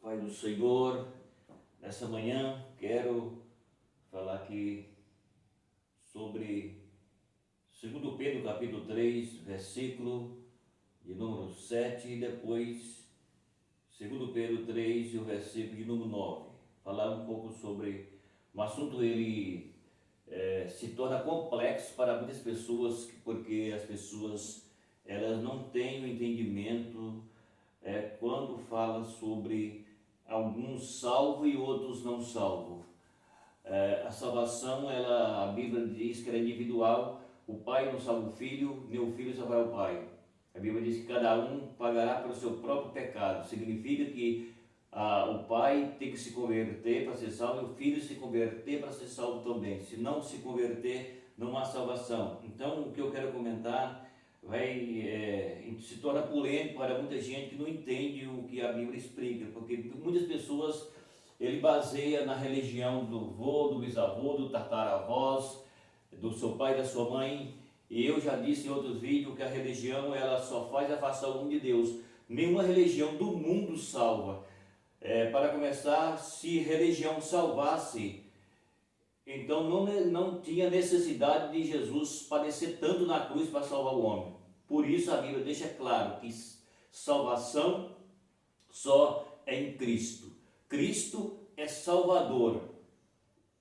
Pai do Senhor, nessa manhã quero falar aqui sobre 2 Pedro capítulo 3, versículo de número 7 e depois 2 Pedro 3 e o versículo de número 9. Falar um pouco sobre um assunto, ele se torna complexo para muitas pessoas, porque as pessoas elas não têm o entendimento quando fala sobre alguns salvos e outros não salvos. A salvação, a Bíblia diz que ela é individual. O pai não salva o filho, nem o filho salvará o pai. A Bíblia diz que cada um pagará pelo seu próprio pecado. Significa que o pai tem que se converter para ser salvo e o filho se converter para ser salvo também. Se não se converter, não há salvação. Então, o que eu quero comentar se torna polêmico para muita gente que não entende o que a Bíblia explica, porque muitas pessoas ele baseia na religião do vô, do bisavô, do tataravós, do seu pai e da sua mãe. E eu já disse em outros vídeos que a religião ela só faz afastar o homem de Deus. Nenhuma religião do mundo salva. Para começar, se religião salvasse, então não tinha necessidade de Jesus padecer tanto na cruz para salvar o homem. Por isso a Bíblia deixa claro que salvação só é em Cristo. Cristo é Salvador.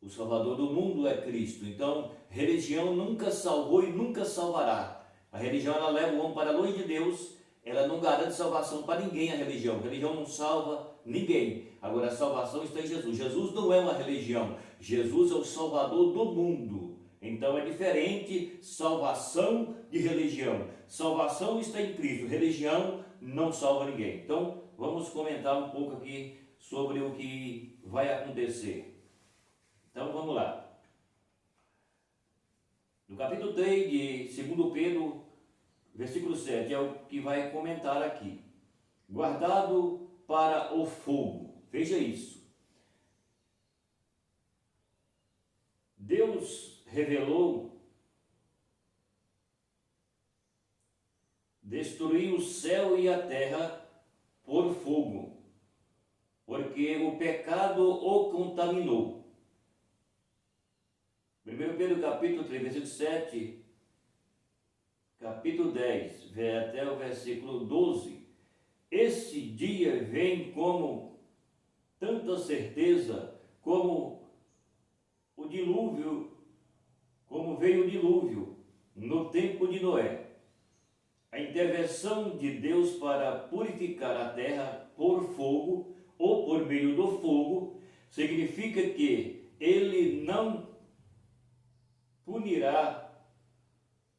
O Salvador do mundo é Cristo. Então, religião nunca salvou e nunca salvará. A religião ela leva o homem para longe de Deus. Ela não garante salvação para ninguém, a religião. A religião não salva ninguém. Agora, a salvação está em Jesus. Jesus não é uma religião. Jesus é o Salvador do mundo. Então, é diferente salvação de religião. Salvação está em Cristo. Religião não salva ninguém. Então, vamos comentar um pouco aqui sobre o que vai acontecer. Então, vamos lá. No capítulo 3 de 2 Pedro, versículo 7, é o que vai comentar aqui. Guardado para o fogo. Veja isso. Deus revelou, destruir o céu e a terra por fogo, porque o pecado o contaminou. 1 Pedro capítulo 3, versículo 7, capítulo 10, até o versículo 12. Esse dia vem como tanta certeza, como o dilúvio, como veio o dilúvio no tempo de Noé. A intervenção de Deus para purificar a terra por fogo ou por meio do fogo significa que ele não punirá,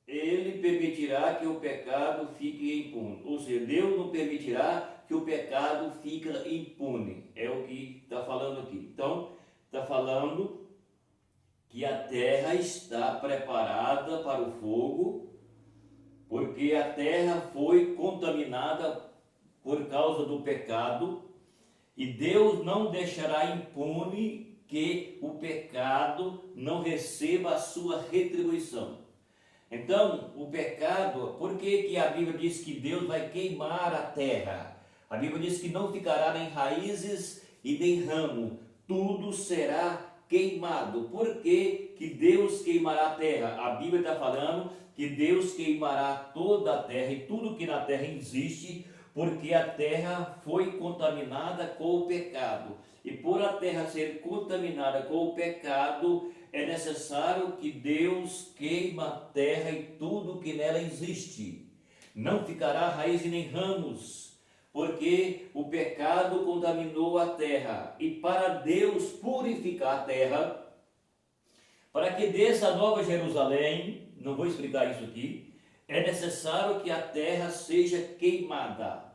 ele permitirá que o pecado fique impune. Ou seja, Deus não permitirá que o pecado fique impune. É o que está falando aqui. Então, está falando que a terra está preparada para o fogo, porque a terra foi contaminada por causa do pecado, e Deus não deixará impune que o pecado não receba a sua retribuição. Então, o pecado, por que a Bíblia diz que Deus vai queimar a terra? A Bíblia diz que não ficará nem raízes e nem ramo, tudo será queimado. Por que Deus queimará a terra? A Bíblia está falando que Deus queimará toda a terra e tudo que na terra existe, porque a terra foi contaminada com o pecado. E por a terra ser contaminada com o pecado, é necessário que Deus queima a terra e tudo que nela existe. Não ficará raiz e nem ramos, porque o pecado contaminou a terra. E para Deus purificar a terra, para que desça a nova Jerusalém, não vou explicar isso aqui, é necessário que a terra seja queimada.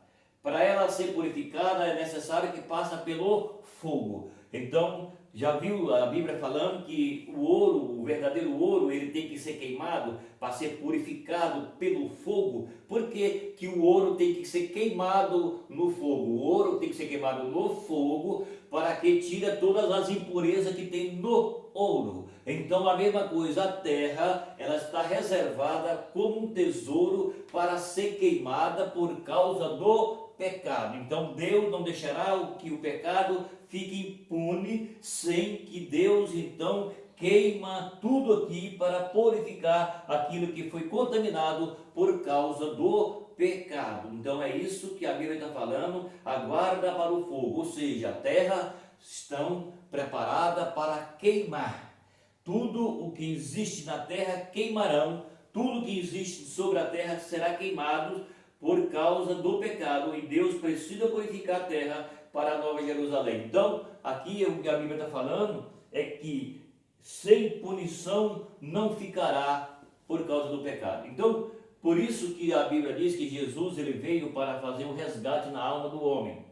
Para ela ser purificada é necessário que passe pelo fogo. Então, já viu a Bíblia falando que o ouro, o verdadeiro ouro, ele tem que ser queimado para ser purificado pelo fogo? Por que o ouro tem que ser queimado no fogo? O ouro tem que ser queimado no fogo para que tire todas as impurezas que tem no ouro. Então a mesma coisa, a terra, ela está reservada como um tesouro para ser queimada por causa do pecado. Então Deus não deixará que o pecado fique impune, sem que Deus então queima tudo aqui para purificar aquilo que foi contaminado por causa do pecado. Então é isso que a Bíblia está falando, aguarda para o fogo, ou seja, a terra estão preparada para queimar. Tudo o que existe na terra queimarão, tudo que existe sobre a terra será queimado por causa do pecado, e Deus precisa purificar a terra para a Nova Jerusalém. Então, aqui o que a Bíblia está falando é que sem punição não ficará por causa do pecado. Então, por isso que a Bíblia diz que Jesus ele veio para fazer um resgate na alma do homem.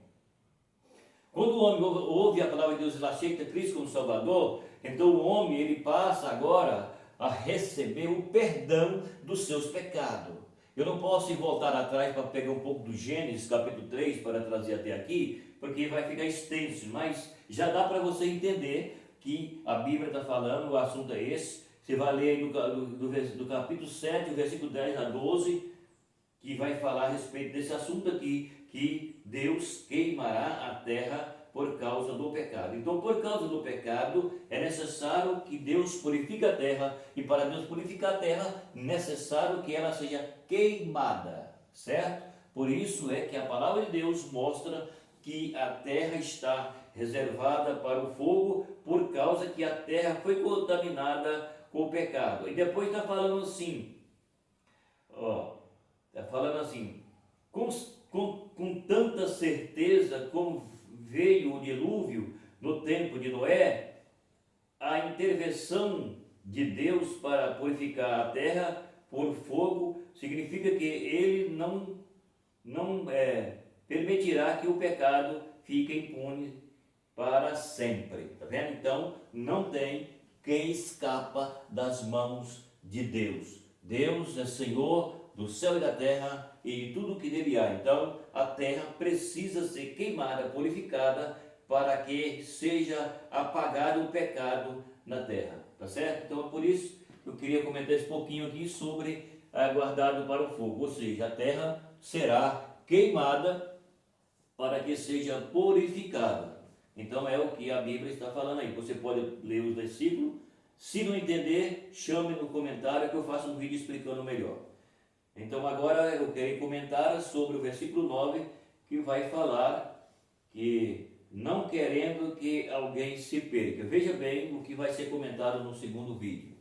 Quando o homem ouve a palavra de Deus e aceita Cristo como Salvador, então o homem ele passa agora a receber o perdão dos seus pecados. Eu não posso ir voltar atrás para pegar um pouco do Gênesis capítulo 3 para trazer até aqui, porque vai ficar extenso, mas já dá para você entender que a Bíblia está falando, o assunto é esse. Você vai ler aí do capítulo 7, o versículo 10 a 12, que vai falar a respeito desse assunto aqui, que Deus queimará a terra por causa do pecado. Então, por causa do pecado, é necessário que Deus purifique a terra, e para Deus purificar a terra, é necessário que ela seja queimada, certo? Por isso é que a palavra de Deus mostra que a terra está reservada para o fogo, por causa que a terra foi contaminada com o pecado. E depois está falando assim, com tanta certeza como veio o dilúvio no tempo de Noé, a intervenção de Deus para purificar a terra por fogo significa que ele não permitirá que o pecado fique impune para sempre, tá vendo? Então não tem quem escapa das mãos de Deus. Deus é Senhor do céu e da terra e de tudo que nele há. Então a terra precisa ser queimada, purificada, para que seja apagado o pecado na terra, tá certo? Então é por isso que eu queria comentar esse pouquinho aqui sobre guardado para o fogo, ou seja, a terra será queimada para que seja purificada. Então é o que a Bíblia está falando aí. Você pode ler os versículos. Se não entender, chame no comentário que eu faço um vídeo explicando melhor. Então agora eu quero comentar sobre o versículo 9, que vai falar que não querendo que alguém se perca. Veja bem o que vai ser comentado no segundo vídeo.